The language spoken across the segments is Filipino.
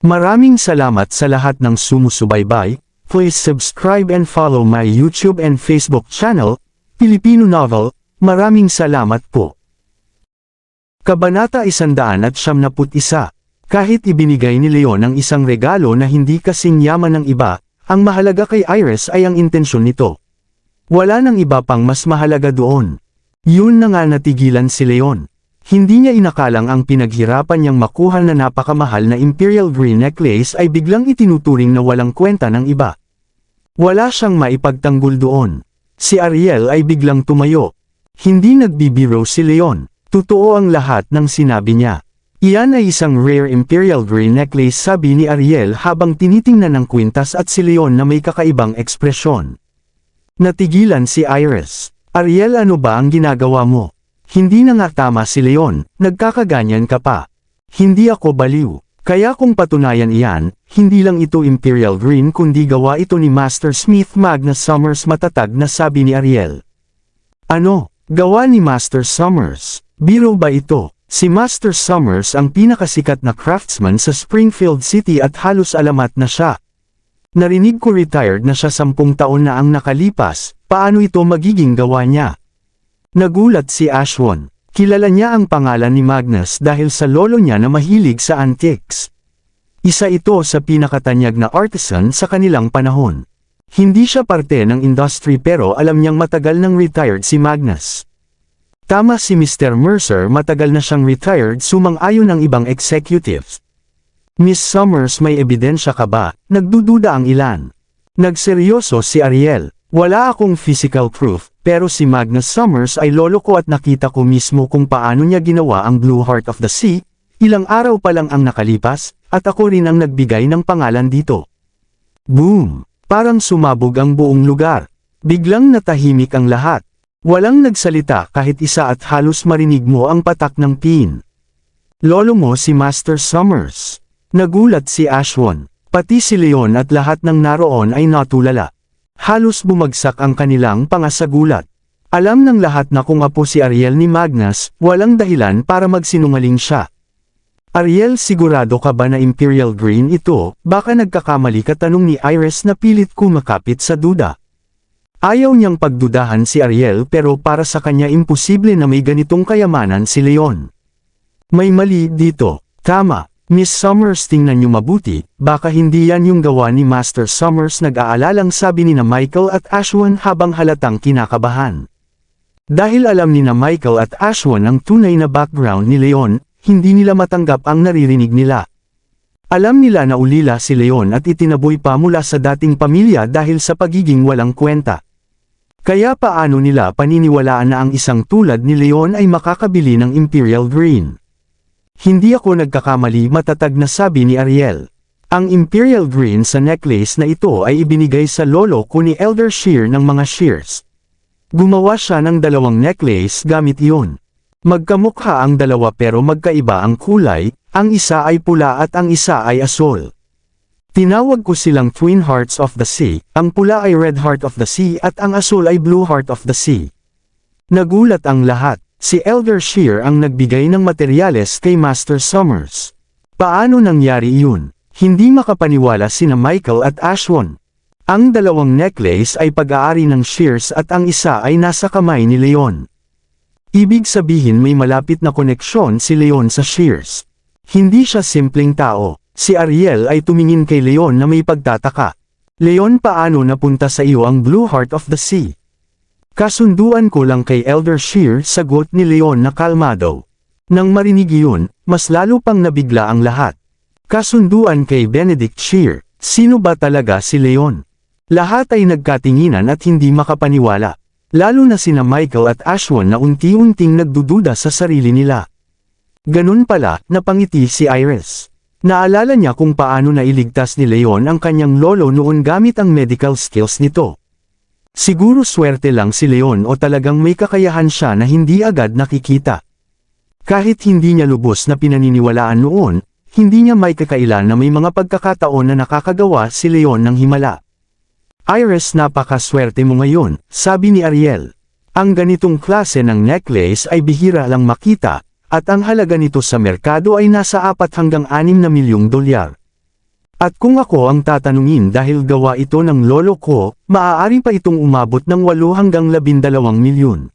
Maraming salamat sa lahat ng sumusubaybay. Please subscribe and follow my YouTube and Facebook channel, Filipino Novel. Maraming salamat po. Kabanata 171. Kahit ibinigay ni Leon ang isang regalo na hindi kasing yaman ng iba, ang mahalaga kay Iris ay ang intensyon nito. Wala nang iba pang mas mahalaga doon. Yun na nga natigilan si Leon. Hindi niya inakalang ang pinaghirapan niyang makuha na napakamahal na Imperial Green Necklace ay biglang itinuturing na walang kwenta ng iba. Wala siyang maipagtanggol doon. Si Ariel ay biglang tumayo. Hindi nagbibiro si Leon. Totoo ang lahat ng sinabi niya. Iyan ay isang rare Imperial Green Necklace, sabi ni Ariel habang tinitingnan ng kwintas at si Leon na may kakaibang ekspresyon. Natigilan si Iris. Ariel, ano ba ang ginagawa mo? Hindi na nga tama si Leon, nagkakaganyan ka pa. Hindi ako baliw. Kaya kung patunayan iyan, hindi lang ito Imperial Green kundi gawa ito ni Master Smith Magnus Summers, matatag na sabi ni Ariel. Ano? Gawa ni Master Summers? Biro ba ito? Si Master Summers ang pinakasikat na craftsman sa Springfield City at halos alamat na siya. Narinig ko retired na siya 10 taon na ang nakalipas, paano ito magiging gawa niya? Nagulat si Ashwin. Kilala niya ang pangalan ni Magnus dahil sa lolo niya na mahilig sa antiques. Isa ito sa pinakatanyag na artisan sa kanilang panahon. Hindi siya parte ng industry pero alam niyang matagal nang retired si Magnus. Tama si Mr. Mercer, matagal na siyang retired, sumang-ayon ng ibang executives. Miss Summers, may ebidensya ka ba? Nagdududa ang ilan. Nagseryoso si Ariel. Wala akong physical proof, pero si Magnus Summers ay lolo ko at nakita ko mismo kung paano niya ginawa ang Blue Heart of the Sea. Ilang araw pa lang ang nakalipas, at ako rin ang nagbigay ng pangalan dito. Boom! Parang sumabog ang buong lugar. Biglang natahimik ang lahat. Walang nagsalita kahit isa at halos marinig mo ang patak ng pin. Lolo mo si Master Summers. Nagulat si Ashwin. Pati si Leon at lahat ng naroon ay natulala. Halos bumagsak ang kanilang panga sa gulat. Alam ng lahat na kung apo si Ariel ni Magnus, walang dahilan para magsinungaling siya. Ariel, sigurado ka ba na Imperial Green ito? Baka nagkakamali ka, tanong ni Iris na pilit kumakapit sa duda. Ayaw niyang pagdudahan si Ariel pero para sa kanya imposible na may ganitong kayamanan si Leon. May mali dito. Tama. Miss Summers, tingnan niyo mabuti, baka hindi yan yung gawa ni Master Summers, nag-aalalang sabi ni na Michael at Ashwin habang halatang kinakabahan. Dahil alam ni na Michael at Ashwin ang tunay na background ni Leon, hindi nila matanggap ang naririnig nila. Alam nila na ulila si Leon at itinaboy pa mula sa dating pamilya dahil sa pagiging walang kwenta. Kaya paano nila paniniwalaan na ang isang tulad ni Leon ay makakabili ng Imperial Green? Hindi ako nagkakamali, matatag na sabi ni Ariel. Ang Imperial Green sa necklace na ito ay ibinigay sa lolo ko ni Elder Shear ng mga Shears. Gumawa siya ng 2 necklace gamit iyon. Magkamukha ang dalawa pero magkaiba ang kulay, ang isa ay pula at ang isa ay asul. Tinawag ko silang Twin Hearts of the Sea, ang pula ay Red Heart of the Sea at ang asul ay Blue Heart of the Sea. Nagulat ang lahat. Si Elder Shear ang nagbigay ng materyales kay Master Summers. Paano nangyari iyon? Hindi makapaniwala sina Michael at Ashwin. Ang 2 necklace ay pag-aari ng Shears at ang isa ay nasa kamay ni Leon. Ibig sabihin may malapit na koneksyon si Leon sa Shears. Hindi siya simpleng tao. Si Ariel ay tumingin kay Leon na may pagtataka. Leon, paano napunta sa iyo ang Blue Heart of the Sea? Kasunduan ko lang kay Elder Shear, sagot ni Leon na kalmado. Nang marinig iyon, mas lalo pang nabigla ang lahat. Kasunduan kay Benedict Shear, sino ba talaga si Leon? Lahat ay nagkatinginan at hindi makapaniwala. Lalo na sina Michael at Ashwin na unti-unting nagdududa sa sarili nila. Ganun pala, napangiti si Iris. Naalala niya kung paano nailigtas ni Leon ang kanyang lolo noon gamit ang medical skills nito. Siguro swerte lang si Leon o talagang may kakayahan siya na hindi agad nakikita. Kahit hindi niya lubos na pinaniniwalaan noon, hindi niya may kakailan na may mga pagkakataon na nakakagawa si Leon ng himala. Iris, napakaswerte mo ngayon, sabi ni Ariel. Ang ganitong klase ng necklace ay bihira lang makita, at ang halaga nito sa merkado ay nasa 4 hanggang 6 na milyong dolyar. At kung ako ang tatanungin dahil gawa ito ng lolo ko, maaari pa itong umabot ng 8 hanggang 12 milyon.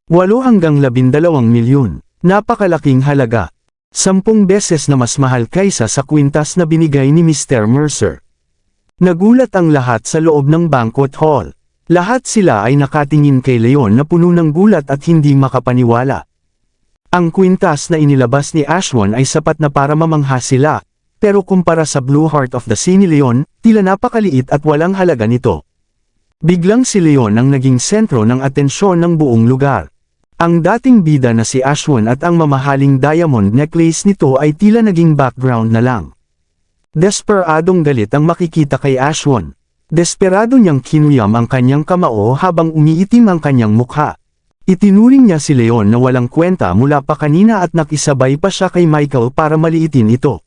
8 hanggang 12 milyon. Napakalaking halaga. 10 beses na mas mahal kaysa sa kwintas na binigay ni Mr. Mercer. Nagulat ang lahat sa loob ng banquet hall. Lahat sila ay nakatingin kay Leon na puno ng gulat at hindi makapaniwala. Ang kwintas na inilabas ni Ashwin ay sapat na para mamangha sila, pero kumpara sa Blue Heart of the Sea ni Leon, tila napakaliit at walang halaga nito. Biglang si Leon ang naging sentro ng atensyon ng buong lugar. Ang dating bida na si Ashwin at ang mamahaling diamond necklace nito ay tila naging background na lang. Desperadong galit ang makikita kay Ashwin. Desperado niyang kinuyam ang kanyang kamao habang umiitim ang kanyang mukha. Itinuring niya si Leon na walang kwenta mula pa kanina at nakisabay pa siya kay Michael para maliitin ito.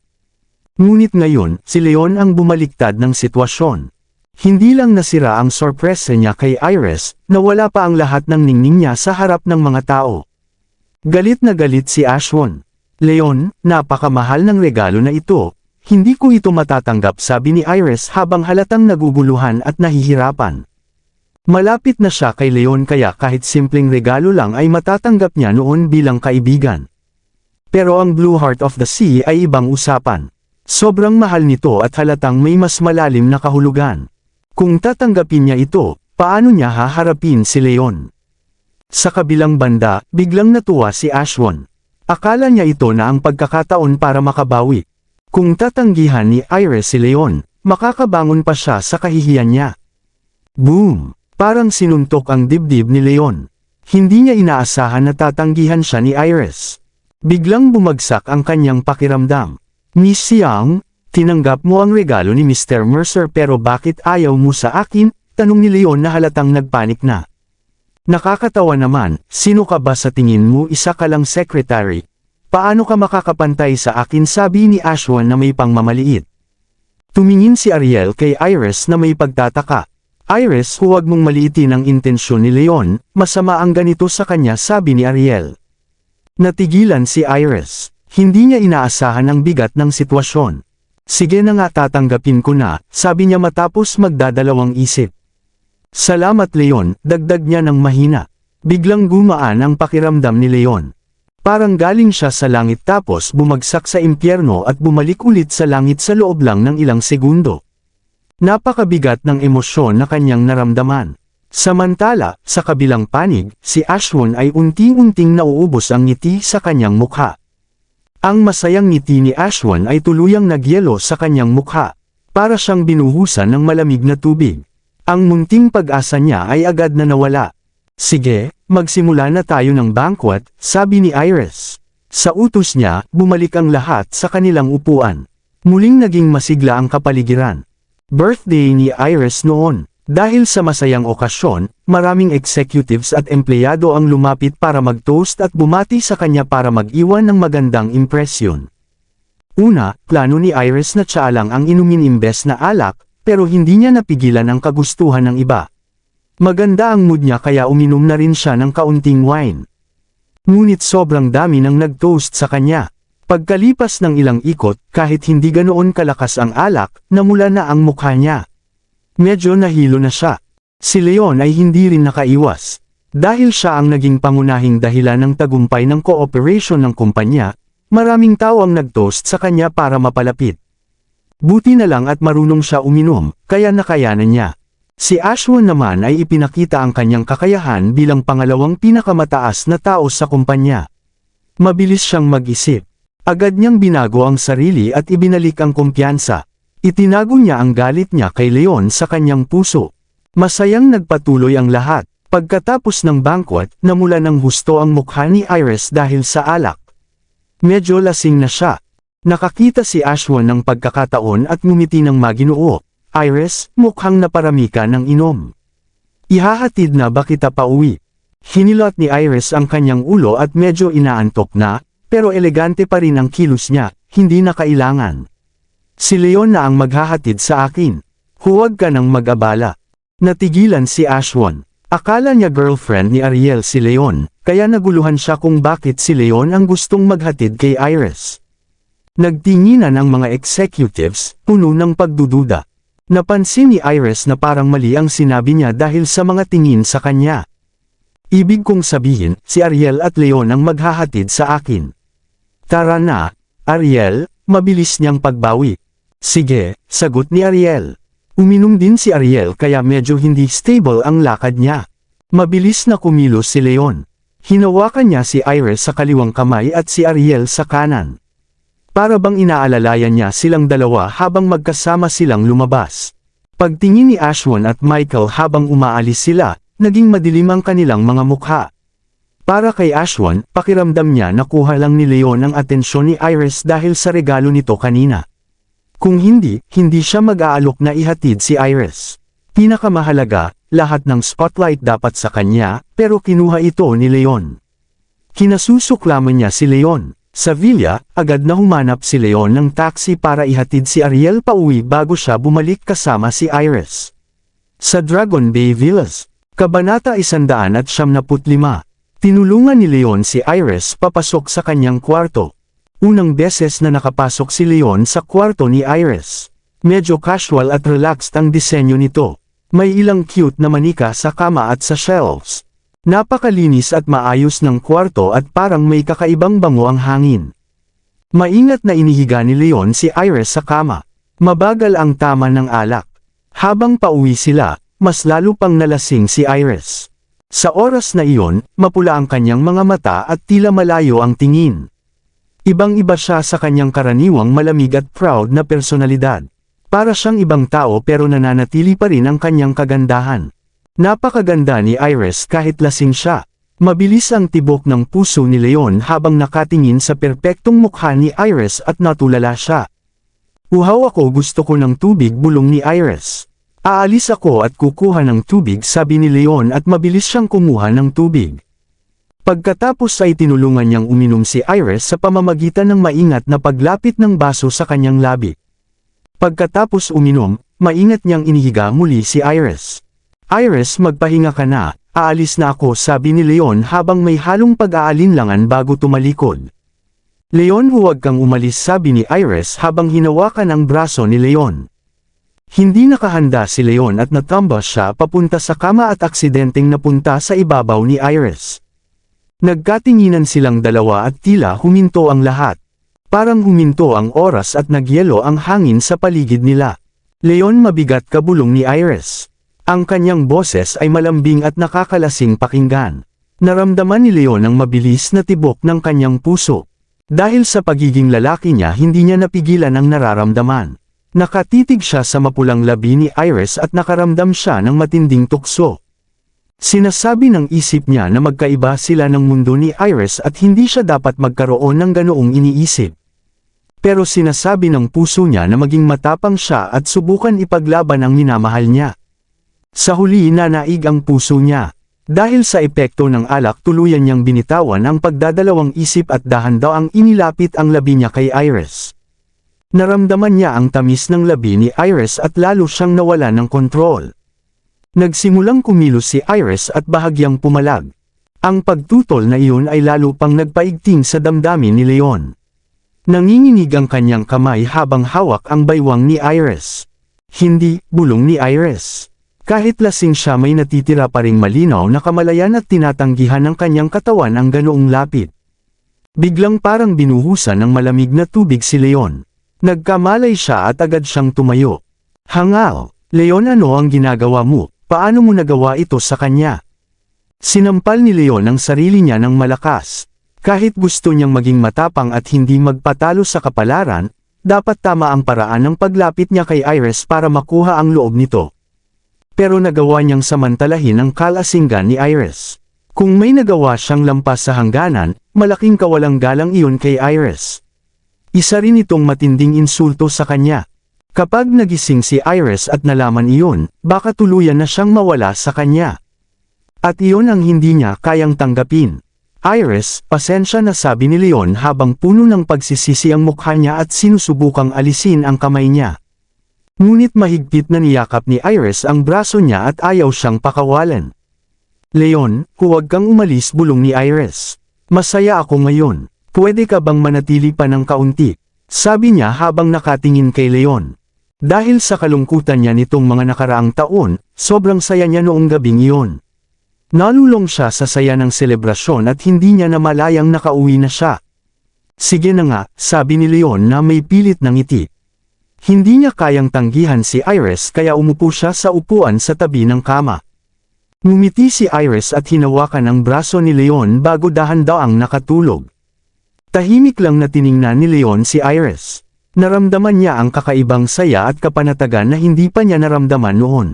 Ngunit ngayon, si Leon ang bumaliktad ng sitwasyon. Hindi lang nasira ang sorpresa niya kay Iris, nawala pa ang lahat ng ningning niya sa harap ng mga tao. Galit na galit si Ashwin. Leon, napakamahal ng regalo na ito. Hindi ko ito matatanggap, sabi ni Iris habang halatang naguguluhan at nahihirapan. Malapit na siya kay Leon kaya kahit simpleng regalo lang ay matatanggap niya noon bilang kaibigan. Pero ang Blue Heart of the Sea ay ibang usapan. Sobrang mahal nito at halatang may mas malalim na kahulugan. Kung tatanggapin niya ito, paano niya haharapin si Leon? Sa kabilang banda, biglang natuwa si Ashwin. Akala niya ito na ang pagkakataon para makabawi. Kung tatanggihan ni Iris si Leon, makakabangon pa siya sa kahihiyan niya. Boom! Parang sinuntok ang dibdib ni Leon. Hindi niya inaasahan na tatanggihan siya ni Iris. Biglang bumagsak ang kanyang pakiramdam. Miss Young, tinanggap mo ang regalo ni Mr. Mercer pero bakit ayaw mo sa akin? Tanong ni Leon na halatang nagpanik na. Nakakatawa naman, sino ka ba sa tingin mo, isa ka lang secretary? Paano ka makakapantay sa akin, sabi ni Ashwin na may pangmamaliit. Tumingin si Ariel kay Iris na may pagtataka. Iris, huwag mong maliitin ang intensyon ni Leon, masama ang ganito sa kanya, sabi ni Ariel. Natigilan si Iris. Hindi niya inaasahan ang bigat ng sitwasyon. Sige na nga, tatanggapin ko na, sabi niya matapos magdadalawang isip. Salamat Leon, dagdag niya ng mahina. Biglang gumaan ang pakiramdam ni Leon. Parang galing siya sa langit tapos bumagsak sa impyerno at bumalik ulit sa langit sa loob lang ng ilang segundo. Napakabigat ng emosyon na kanyang naramdaman. Samantala, sa kabilang panig, si Ashwin ay unti-unting nauubos ang ngiti sa kanyang mukha. Ang masayang ngiti ni Ashwin ay tuluyang nagyelo sa kanyang mukha. Para siyang binuhusan ng malamig na tubig. Ang munting pag-asa niya ay agad na nawala. Sige, magsimula na tayo ng banquet, sabi ni Iris. Sa utos niya, bumalik ang lahat sa kanilang upuan. Muling naging masigla ang kapaligiran. Birthday ni Iris noon. Dahil sa masayang okasyon, maraming executives at empleyado ang lumapit para mag-toast at bumati sa kanya para mag-iwan ng magandang impresyon. Una, plano ni Iris na tsaa lang ang inumin imbes na alak, pero hindi niya napigilan ang kagustuhan ng iba. Maganda ang mood niya kaya uminom na rin siya ng kaunting wine. Ngunit sobrang dami nang nag-toast sa kanya. Pagkalipas ng ilang ikot, kahit hindi ganoon kalakas ang alak, namula na ang mukha niya. Medyo nahilo na siya. Si Leon ay hindi rin nakaiwas. Dahil siya ang naging pangunahing dahilan ng tagumpay ng cooperation ng kumpanya, maraming tao ang nag-toast sa kanya para mapalapit. Buti na lang at marunong siya uminom, kaya nakayanan niya. Si Ashwin naman ay ipinakita ang kanyang kakayahan bilang pangalawang pinakamataas na tao sa kumpanya. Mabilis siyang mag-isip. Agad niyang binago ang sarili at ibinalik ang kumpiyansa. Itinago niya ang galit niya kay Leon sa kanyang puso. Masayang nagpatuloy ang lahat. Pagkatapos ng banquet, namula ng husto ang mukha ni Iris dahil sa alak. Medyo lasing na siya. Nakakita si Ashwin ng pagkakataon at ngumiti ng maginoo. Iris, mukhang naparami ka ng inom. Ihahatid na ba kita pauwi? Hinilot ni Iris ang kanyang ulo at medyo inaantok na, pero elegante pa rin ang kilos niya, hindi na kailangan. Si Leon na ang maghahatid sa akin. Huwag ka nang mag-abala. Natigilan si Ashwin. Akala niya girlfriend ni Ariel si Leon, kaya naguluhan siya kung bakit si Leon ang gustong maghatid kay Iris. Nagtinginan ang mga executives, puno ng pagdududa. Napansin ni Iris na parang mali ang sinabi niya dahil sa mga tingin sa kanya. Ibig kong sabihin, si Ariel at Leon ang maghahatid sa akin. Tara na, Ariel, mabilis niyang pagbawi. Sige, sagot ni Ariel. Uminom din si Ariel kaya medyo hindi stable ang lakad niya. Mabilis na kumilos si Leon. Hinawakan niya si Iris sa kaliwang kamay at si Ariel sa kanan. Para bang inaalalayan niya silang dalawa habang magkasama silang lumabas. Pagtingin ni Ashwin at Michael habang umaalis sila, naging madilim ang kanilang mga mukha. Para kay Ashwin, pakiramdam niya nakuha lang ni Leon ang atensyon ni Iris dahil sa regalo nito kanina. Kung hindi, hindi siya mag-aalok na ihatid si Iris. Pinakamahalaga, lahat ng spotlight dapat sa kanya, pero kinuha ito ni Leon. Kinasusuklaman niya si Leon. Sa villa, agad na humanap si Leon ng taxi para ihatid si Ariel pauwi bago siya bumalik kasama si Iris. Sa Dragon Bay Villas, Kabanata 175, tinulungan ni Leon si Iris papasok sa kanyang kwarto. Unang beses na nakapasok si Leon sa kwarto ni Iris. Medyo casual at relaxed ang disenyo nito. May ilang cute na manika sa kama at sa shelves. Napakalinis at maayos ng kwarto at parang may kakaibang bango ang hangin. Maingat na inihiga ni Leon si Iris sa kama. Mabagal ang tama ng alak. Habang pauwi sila, mas lalo pang nalasing si Iris. Sa oras na iyon, mapula ang kanyang mga mata at tila malayo ang tingin. Ibang-iba siya sa kanyang karaniwang malamig at proud na personalidad. Para siyang ibang tao pero nananatili pa rin ang kanyang kagandahan. Napakaganda ni Iris kahit lasing siya. Mabilis ang tibok ng puso ni Leon habang nakatingin sa perpektong mukha ni Iris at natulala siya. Uhaw ako, gusto ko ng tubig, bulong ni Iris. Aalis ako at kukuha ng tubig, sabi ni Leon at mabilis siyang kumuha ng tubig. Pagkatapos ay tinulungan niyang uminom si Iris sa pamamagitan ng maingat na paglapit ng baso sa kanyang labi. Pagkatapos uminom, maingat niyang inihiga muli si Iris. Iris, magpahinga ka na, aalis na ako, sabi ni Leon habang may halong pag-aalinlangan bago tumalikod. Leon, huwag kang umalis, sabi ni Iris habang hinawakan ang braso ni Leon. Hindi nakahanda si Leon at natambas siya papunta sa kama at aksidenteng napunta sa ibabaw ni Iris. Nagkatinginan silang dalawa at tila huminto ang lahat. Parang huminto ang oras at nagyelo ang hangin sa paligid nila. Leon, mabigat ka, bulong ni Iris. Ang kanyang boses ay malambing at nakakalasing pakinggan. Naramdaman ni Leon ang mabilis na tibok ng kanyang puso. Dahil sa pagiging lalaki niya, hindi niya napigilan ang nararamdaman. Nakatitig siya sa mapulang labi ni Iris at nakaramdam siya ng matinding tukso. Sinasabi ng isip niya na magkaiba sila ng mundo ni Iris at hindi siya dapat magkaroon ng ganoong iniisip. Pero sinasabi ng puso niya na maging matapang siya at subukan ipaglaban ang minamahal niya. Sa huli, nanaig ang puso niya. Dahil sa epekto ng alak, tuluyan niyang binitawan ang pagdadalawang isip at dahan-daw ang inilapit ang labi niya kay Iris. Naramdaman niya ang tamis ng labi ni Iris at lalo siyang nawala ng kontrol. Nagsimulang kumilos si Iris at bahagyang pumalag. Ang pagtutol na iyon ay lalo pang nagpaigting sa damdamin ni Leon. Nanginginig ang kanyang kamay habang hawak ang baywang ni Iris. Hindi, bulong ni Iris. Kahit lasing siya, may natitira pa ring malinaw na kamalayan at tinatanggihan ng kanyang katawan ang ganoong lapit. Biglang parang binuhusan ng malamig na tubig si Leon. Nagkamalay siya at agad siyang tumayo. Hangal, Leon, ano ang ginagawa mo? Paano mo nagawa ito sa kanya? Sinampal ni Leon ang sarili niya ng malakas. Kahit gusto niyang maging matapang at hindi magpatalo sa kapalaran, dapat tama ang paraan ng paglapit niya kay Iris para makuha ang loob nito. Pero nagawa niyang samantalahin ang kalasinggan ni Iris. Kung may nagawa siyang lampas sa hangganan, malaking kawalang galang iyon kay Iris. Isa rin itong matinding insulto sa kanya. Kapag nagising si Iris at nalaman iyon, baka tuluyan na siyang mawala sa kanya. At iyon ang hindi niya kayang tanggapin. Iris, pasensya na, sabi ni Leon habang puno ng pagsisisi ang mukha niya at sinusubukang alisin ang kamay niya. Ngunit mahigpit na niyakap ni Iris ang braso niya at ayaw siyang pakawalan. Leon, huwag kang umalis, bulong ni Iris. Masaya ako ngayon. Pwede ka bang manatili pa ng kaunti? Sabi niya habang nakatingin kay Leon. Dahil sa kalungkutan niya nitong mga nakaraang taon, sobrang saya niya noong gabing iyon. Nalulong siya sa saya ng selebrasyon at hindi niya namalayang nakauwi na siya. Sige na nga, sabi ni Leon na may pilit ng ngiti. Hindi niya kayang tanggihan si Iris kaya umupo siya sa upuan sa tabi ng kama. Ngumiti si Iris at hinawakan ang braso ni Leon bago dahan-daang nakatulog. Tahimik lang na tiningnan ni Leon si Iris. Naramdaman niya ang kakaibang saya at kapanatagan na hindi pa niya naramdaman noon.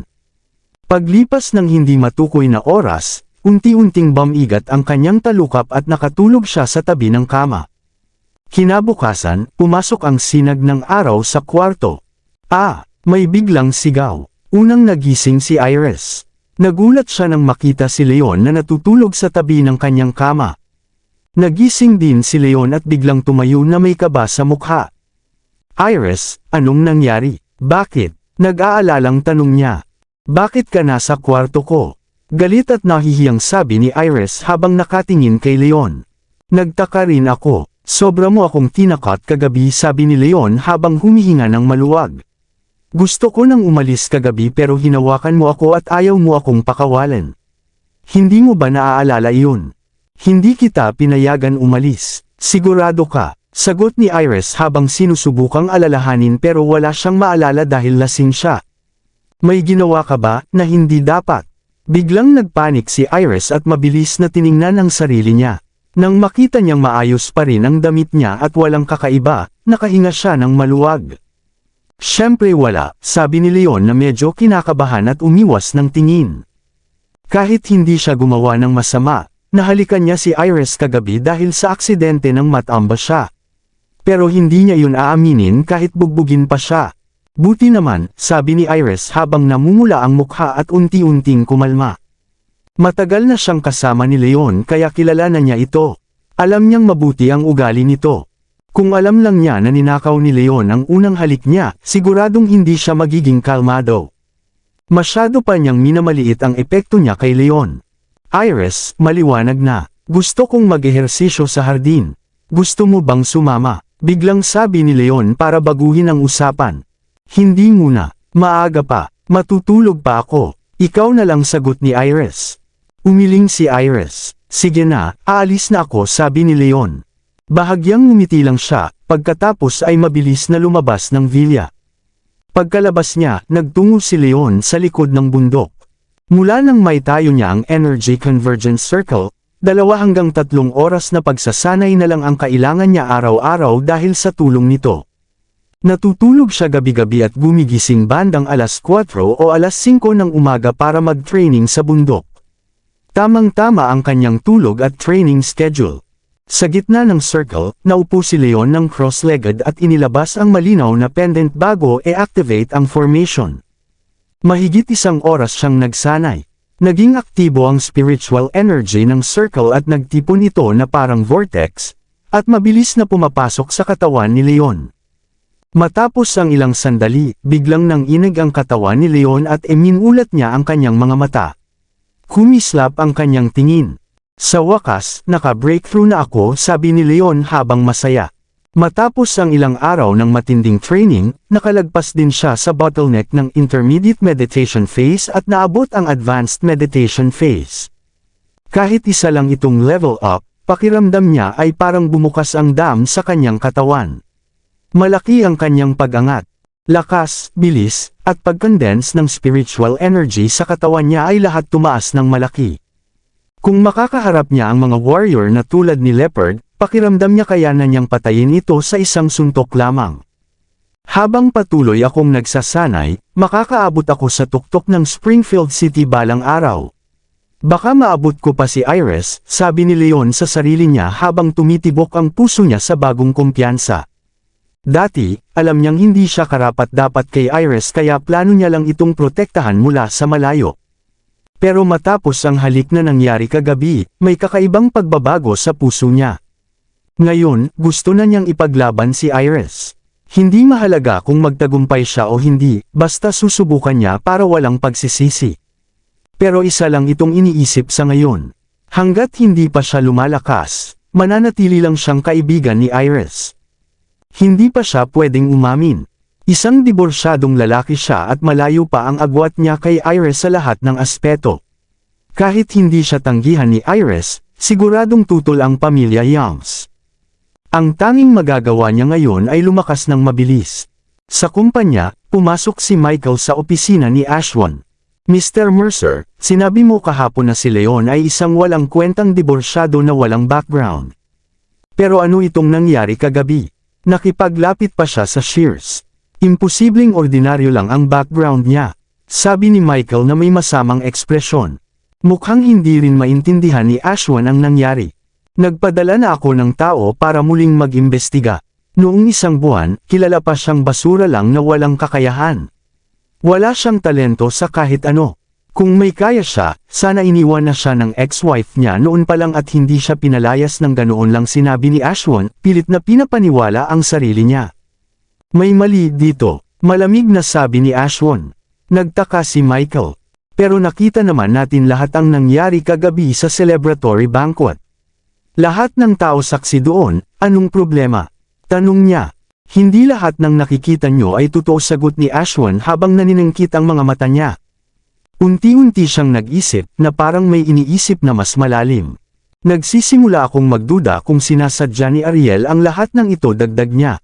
Paglipas ng hindi matukoy na oras, unti-unting bumigat ang kanyang talukap at nakatulog siya sa tabi ng kama. Kinabukasan, pumasok ang sinag ng araw sa kwarto. May biglang sigaw. Unang nagising si Iris. Nagulat siya nang makita si Leon na natutulog sa tabi ng kanyang kama. Nagising din si Leon at biglang tumayo na may kaba sa mukha. Iris, anong nangyari? Bakit? Nag-aalalang tanong niya. Bakit ka nasa kwarto ko? Galit at nahihiyang sabi ni Iris habang nakatingin kay Leon. Nagtaka rin ako. Sobra mo akong tinakot kagabi, sabi ni Leon habang humihinga ng maluwag. Gusto ko nang umalis kagabi pero hinawakan mo ako at ayaw mo akong pakawalan. Hindi mo ba naaalala iyon? Hindi kita pinayagan umalis. Sigurado ka? Sagot ni Iris habang sinusubukang alalahanin pero wala siyang maalala dahil lasing siya. May ginawa ka ba na hindi dapat? Biglang nagpanik si Iris at mabilis na tiningnan ang sarili niya. Nang makita niyang maayos pa rin ang damit niya at walang kakaiba, nakahinga siya ng maluwag. Siyempre wala, sabi ni Leon na medyo kinakabahan at umiwas ng tingin. Kahit hindi siya gumawa ng masama, nahalikan niya si Iris kagabi dahil sa aksidente ng matamba siya. Pero hindi niya yun aaminin kahit bugbugin pa siya. Buti naman, sabi ni Iris habang namumula ang mukha at unti-unting kumalma. Matagal na siyang kasama ni Leon kaya kilala na niya ito. Alam niyang mabuti ang ugali nito. Kung alam lang niya na ninakaw ni Leon ang unang halik niya, siguradong hindi siya magiging kalmado. Masyado pa niyang minamaliit ang epekto niya kay Leon. Iris, maliwanag na. Gusto kong mag-ehersisyo sa hardin. Gusto mo bang sumama? Biglang sabi ni Leon para baguhin ang usapan. Hindi muna. Maaga pa. Matutulog pa ako. Ikaw na lang, sagot ni Iris. Umiling si Iris. Sige na, aalis na ako, sabi ni Leon. Bahagyang ngumiti lang siya, pagkatapos ay mabilis na lumabas ng villa. Pagkalabas niya, nagtungo si Leon sa likod ng bundok. Mula nang maitayo niya ang Energy Convergence Circle, 2 hanggang 3 oras na pagsasanay na lang ang kailangan niya araw-araw dahil sa tulong nito. Natutulog siya gabi-gabi at gumigising bandang alas 4 o alas 5 ng umaga para mag-training sa bundok. Tamang-tama ang kanyang tulog at training schedule. Sa gitna ng circle, naupo si Leon ng cross-legged at inilabas ang malinaw na pendant bago i-activate ang formation. Mahigit 1 oras siyang nagsanay. Naging aktibo ang spiritual energy ng circle at nagtipon ito na parang vortex, at mabilis na pumapasok sa katawan ni Leon. Matapos ang ilang sandali, biglang nanginig ang katawan ni Leon at iminulat niya ang kanyang mga mata. Kumislap ang kanyang tingin. Sa wakas, naka-breakthrough na ako, sabi ni Leon habang masaya. Matapos ang ilang araw ng matinding training, nakalagpas din siya sa bottleneck ng intermediate meditation phase at naabot ang advanced meditation phase. Kahit isa lang itong level up, pakiramdam niya ay parang bumukas ang dam sa kanyang katawan. Malaki ang kanyang pag-angat. Lakas, bilis, at pag-condense ng spiritual energy sa katawan niya ay lahat tumaas ng malaki. Kung makakaharap niya ang mga warrior na tulad ni Leopard, pakiramdam niya kayanan niyang patayin ito sa isang suntok lamang. Habang patuloy akong nagsasanay, makakaabot ako sa tuktok ng Springfield City balang araw. Baka maabot ko pa si Iris, sabi ni Leon sa sarili niya habang tumitibok ang puso niya sa bagong kumpiyansa. Dati, alam niyang hindi siya karapat-dapat kay Iris kaya plano niya lang itong protektahan mula sa malayo. Pero matapos ang halik na nangyari kagabi, may kakaibang pagbabago sa puso niya. Ngayon, gusto na niyang ipaglaban si Iris. Hindi mahalaga kung magtagumpay siya o hindi, basta susubukan niya para walang pagsisisi. Pero isa lang itong iniisip sa ngayon. Hanggat hindi pa siya lumalakas, mananatili lang siyang kaibigan ni Iris. Hindi pa siya pwedeng umamin. Isang diborsyadong lalaki siya at malayo pa ang agwat niya kay Iris sa lahat ng aspeto. Kahit hindi siya tanggihan ni Iris, siguradong tutol ang pamilya Youngs. Ang tanging magagawa niya ngayon ay lumakas ng mabilis. Sa kumpanya, pumasok si Michael sa opisina ni Ashwin. Mr. Mercer, sinabi mo kahapon na si Leon ay isang walang kwentang diborsyado na walang background. Pero ano itong nangyari kagabi? Nakipaglapit pa siya sa Shears. Imposibleng ordinaryo lang ang background niya. Sabi ni Michael na may masamang ekspresyon. Mukhang hindi rin maintindihan ni Ashwin ang nangyari. Nagpadala na ako ng tao para muling mag-imbestiga. Noong isang buwan, kilala pa siyang basura lang na walang kakayahan. Wala siyang talento sa kahit ano. Kung may kaya siya, sana iniwan na siya ng ex-wife niya noon pa lang at hindi siya pinalayas ng ganoon lang, sinabi ni Ashwin, pilit na pinapaniwala ang sarili niya. May mali dito, malamig na sabi ni Ashwin. Nagtaka si Michael. Pero nakita naman natin lahat ang nangyari kagabi sa celebratory banquet. Lahat ng tao saksi doon, anong problema? Tanong niya. Hindi lahat ng nakikita nyo ay totoo, sagot ni Ashwin habang naniningkit ang mga mata niya. Unti-unti siyang nag-isip na parang may iniisip na mas malalim. Nagsisimula akong magduda kung sinasadya ni Ariel ang lahat ng ito, dagdag niya.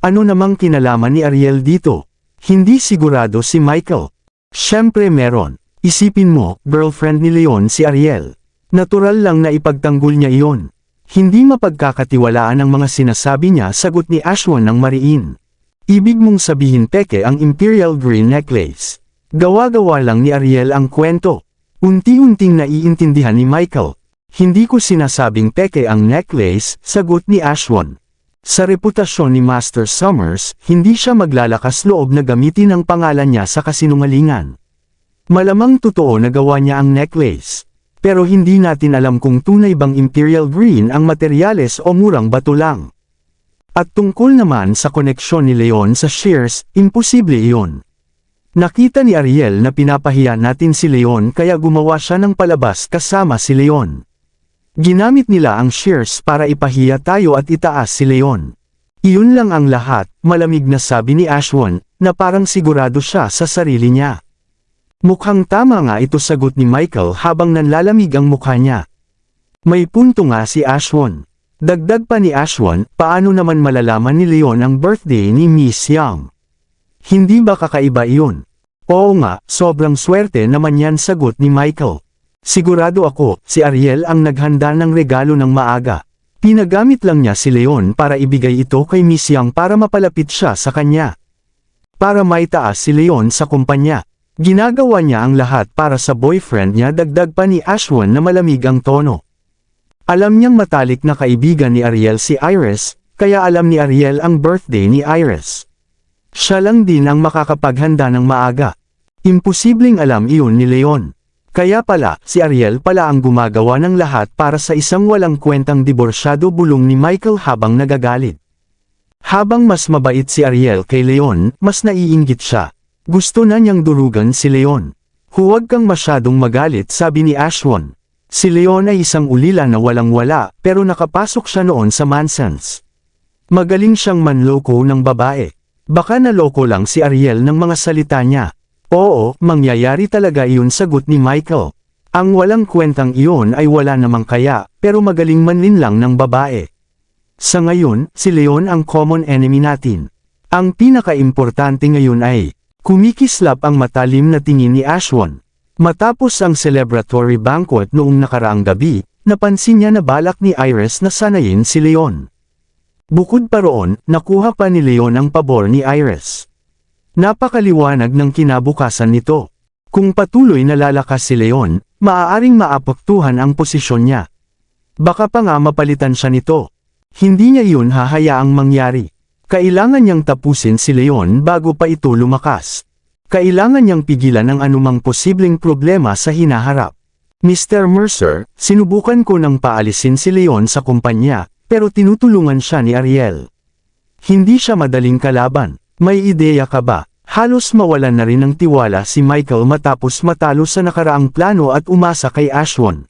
Ano namang kinalaman ni Ariel dito? Hindi sigurado si Michael. Siyempre meron. Isipin mo, girlfriend ni Leon si Ariel. Natural lang na ipagtanggol niya iyon. Hindi mapagkakatiwalaan ang mga sinasabi niya, sagot ni Ashwin ng mariin. Ibig mong sabihin peke ang Imperial Green Necklace. Gawa-gawa lang ni Ariel ang kwento. Unti-unting naiintindihan ni Michael. Hindi ko sinasabing peke ang necklace, sagot ni Ashwin. Sa reputasyon ni Master Summers, hindi siya maglalakas loob na gamitin ang pangalan niya sa kasinungalingan. Malamang totoo na gawa niya ang necklace. Pero hindi natin alam kung tunay bang Imperial Green ang materyales o murang bato lang. At tungkol naman sa koneksyon ni Leon sa Shears, imposible iyon. Nakita ni Ariel na pinapahiya natin si Leon kaya gumawa siya ng palabas kasama si Leon. Ginamit nila ang Shears para ipahiya tayo at itaas si Leon. Iyon lang ang lahat, malamig na sabi ni Ashwin, na parang sigurado siya sa sarili niya. Mukhang tama nga ito, sagot ni Michael habang nanlalamig ang mukha niya. May punto nga si Ashwin. Dagdag pa ni Ashwin, paano naman malalaman ni Leon ang birthday ni Miss Young? Hindi ba kakaiba iyon? Oo nga, sobrang swerte naman yan, sagot ni Michael. Sigurado ako, si Ariel ang naghanda ng regalo ng maaga. Pinagamit lang niya si Leon para ibigay ito kay Miss Young para mapalapit siya sa kanya. Para maitaas si Leon sa kumpanya. Ginagawa niya ang lahat para sa boyfriend niya, dagdag pa ni Ashwin na malamig ang tono. Alam niyang matalik na kaibigan ni Ariel si Iris, kaya alam ni Ariel ang birthday ni Iris. Siya lang din ang makakapaghanda ng maaga. Imposibleng alam iyon ni Leon. Kaya pala, si Ariel pala ang gumagawa ng lahat para sa isang walang kwentang diborsyado, bulong ni Michael habang nagagalit. Habang mas mabait si Ariel kay Leon, mas naiinggit siya. Gusto na niyang durugan si Leon. Huwag kang masyadong magalit, sabi ni Ashwin. Si Leon ay isang ulila na walang-wala, pero nakapasok siya noon sa Mansons. Magaling siyang manloko ng babae. Baka naloko lang si Ariel ng mga salita niya. Oo, mangyayari talaga iyon, sagot ni Michael. Ang walang kwentang iyon ay wala namang kaya, pero magaling manlinlang ng babae. Sa ngayon, si Leon ang common enemy natin. Ang pinaka-importante ngayon ay, kumikislap ang matalim na tingin ni Ashwin. Matapos ang celebratory banquet noong nakaraang gabi, napansin niya na balak ni Iris na sanayin si Leon. Bukod pa roon, nakuha pa ni Leon ang pabor ni Iris. Napakaliwanag ng kinabukasan nito. Kung patuloy na lalakas si Leon, maaaring maapektuhan ang posisyon niya. Baka pa nga mapalitan siya nito. Hindi niya iyon hahayaang mangyari. Kailangan niyang tapusin si Leon bago pa ito lumakas. Kailangan niyang pigilan ang anumang posibleng problema sa hinaharap. Mr. Mercer, sinubukan ko nang paalisin si Leon sa kumpanya, pero tinutulungan siya ni Ariel. Hindi siya madaling kalaban. May ideya ka ba? Halos mawalan na rin ng tiwala si Michael matapos matalo sa nakaraang plano at umasa kay Ashwin.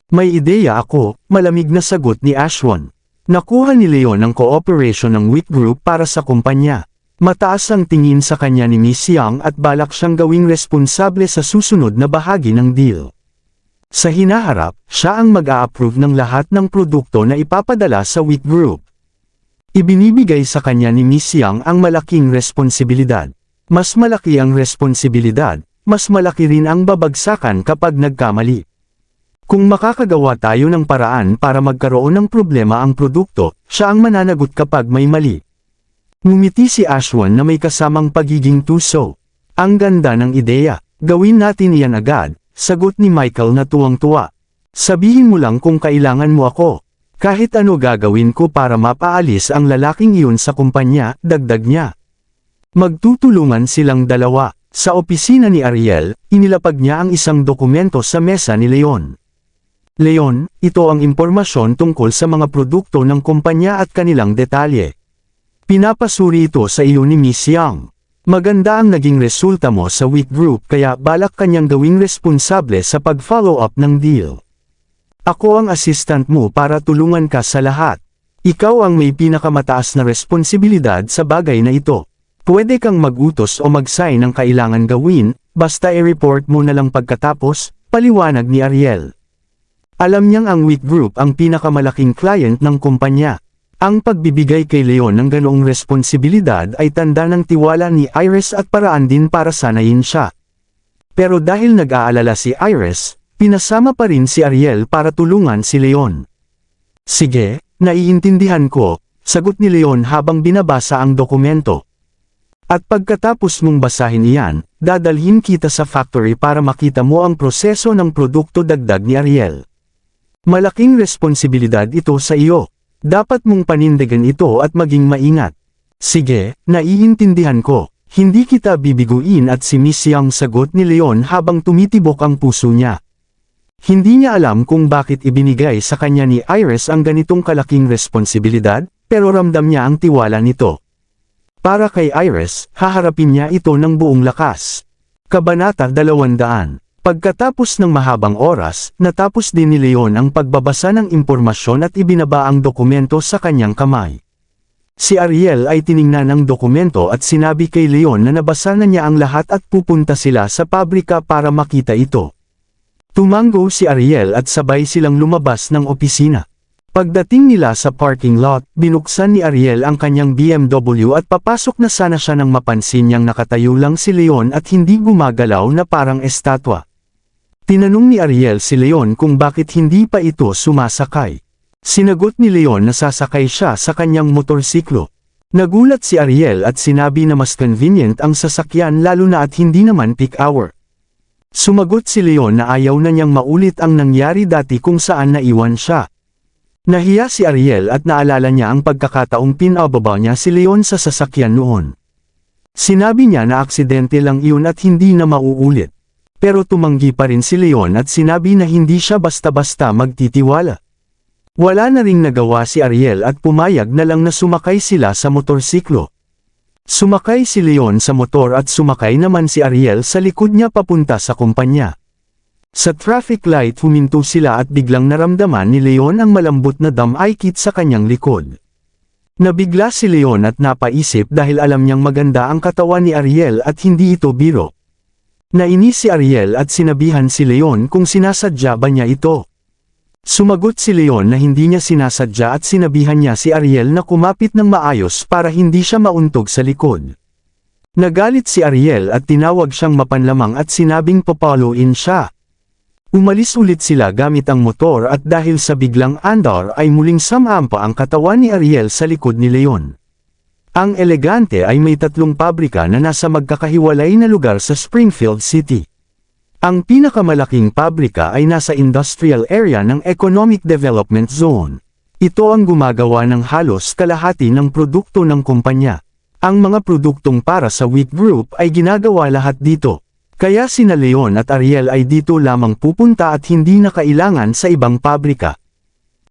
May ideya ako, malamig na sagot ni Ashwin. Nakuha ni Leon ang cooperation ng Wick Group para sa kumpanya. Mataas ang tingin sa kanya ni Miss Yang at balak siyang gawing responsable sa susunod na bahagi ng deal. Sa hinaharap, siya ang mag-a-approve ng lahat ng produkto na ipapadala sa Wick Group. Ibinibigay sa kanya ni Miss Yang ang malaking responsibilidad. Mas malaki ang responsibilidad, mas malaki rin ang babagsakan kapag nagkamali. Kung makakagawa tayo ng paraan para magkaroon ng problema ang produkto, siya ang mananagot kapag may mali. Ngumiti si Ashwin na may kasamang pagiging tuso. Ang ganda ng ideya, gawin natin iyan agad, sagot ni Michael na tuwang-tuwa. Sabihin mo lang kung kailangan mo ako. Kahit ano gagawin ko para mapaalis ang lalaking iyon sa kumpanya, dagdag niya. Magtutulungan silang dalawa. Sa opisina ni Ariel, inilapag niya ang isang dokumento sa mesa ni Leon. Leon, ito ang impormasyon tungkol sa mga produkto ng kumpanya at kanilang detalye. Pinapasuri ito sa iyo ni Miss Yang. Maganda ang naging resulta mo sa Wick Group kaya balak kanyang gawing responsable sa pag-follow up ng deal. Ako ang assistant mo para tulungan ka sa lahat. Ikaw ang may pinakamataas na responsibilidad sa bagay na ito. Pwede kang mag-utos o mag-sign ng kailangan gawin, basta i-report mo na lang pagkatapos, paliwanag ni Ariel. Alam niyang ang Wick Group ang pinakamalaking client ng kumpanya. Ang pagbibigay kay Leon ng ganoong responsibilidad ay tanda ng tiwala ni Iris at paraan din para sanayin siya. Pero dahil nag-aalala si Iris, pinasama pa rin si Ariel para tulungan si Leon. Sige, naiintindihan ko, sagot ni Leon habang binabasa ang dokumento. At pagkatapos mong basahin iyan, dadalhin kita sa factory para makita mo ang proseso ng produkto, dagdag ni Ariel. Malaking responsibilidad ito sa iyo. Dapat mong panindigan ito at maging maingat. Sige, naiintindihan ko. Hindi kita bibiguin at si Miss Yang, sagot ni Leon habang tumitibok ang puso niya. Hindi niya alam kung bakit ibinigay sa kanya ni Iris ang ganitong kalaking responsibilidad, pero ramdam niya ang tiwala nito. Para kay Iris, haharapin niya ito ng buong lakas. Kabanata 200. Pagkatapos ng mahabang oras, natapos din ni Leon ang pagbabasa ng impormasyon at ibinaba ang dokumento sa kanyang kamay. Si Ariel ay tiningnan ang dokumento at sinabi kay Leon na nabasa na niya ang lahat at pupunta sila sa pabrika para makita ito. Tumango si Ariel at sabay silang lumabas ng opisina. Pagdating nila sa parking lot, binuksan ni Ariel ang kanyang BMW at papasok na sana siya nang mapansin niyang nakatayo lang si Leon at hindi gumagalaw na parang estatwa. Tinanong ni Ariel si Leon kung bakit hindi pa ito sumasakay. Sinagot ni Leon na sasakay siya sa kanyang motorsiklo. Nagulat si Ariel at sinabi na mas convenient ang sasakyan lalo na at hindi naman peak hour. Sumagot si Leon na ayaw na niyang maulit ang nangyari dati kung saan naiwan siya. Nahiya si Ariel at naalala niya ang pagkakataong pinababa niya si Leon sa sasakyan noon. Sinabi niya na aksidente lang iyon at hindi na mauulit. Pero tumanggi pa rin si Leon at sinabi na hindi siya basta-basta magtitiwala. Wala na ring nagawa si Ariel at pumayag na lang na sumakay sila sa motorsiklo. Sumakay si Leon sa motor at sumakay naman si Ariel sa likod niya papunta sa kumpanya. Sa traffic light huminto sila at biglang naramdaman ni Leon ang malambot na dam-aikit sa kanyang likod. Nabigla si Leon at napaisip dahil alam niyang maganda ang katawan ni Ariel at hindi ito biro. Nainis si Ariel at sinabihan si Leon kung sinasadya ba niya ito. Sumagot si Leon na hindi niya sinasadya at sinabihan niya si Ariel na kumapit ng maayos para hindi siya mauntog sa likod. Nagalit si Ariel at tinawag siyang mapanlamang at sinabing papalo-in siya. Umalis ulit sila gamit ang motor at dahil sa biglang andar ay muling samampa ang katawan ni Ariel sa likod ni Leon. Ang elegante ay may 3 pabrika na nasa magkakahiwalay na lugar sa Springfield City. Ang pinakamalaking pabrika ay nasa industrial area ng Economic Development Zone. Ito ang gumagawa ng halos kalahati ng produkto ng kumpanya. Ang mga produktong para sa Wick Group ay ginagawa lahat dito. Kaya sina Leon at Ariel ay dito lamang pupunta at hindi na kailangan sa ibang pabrika.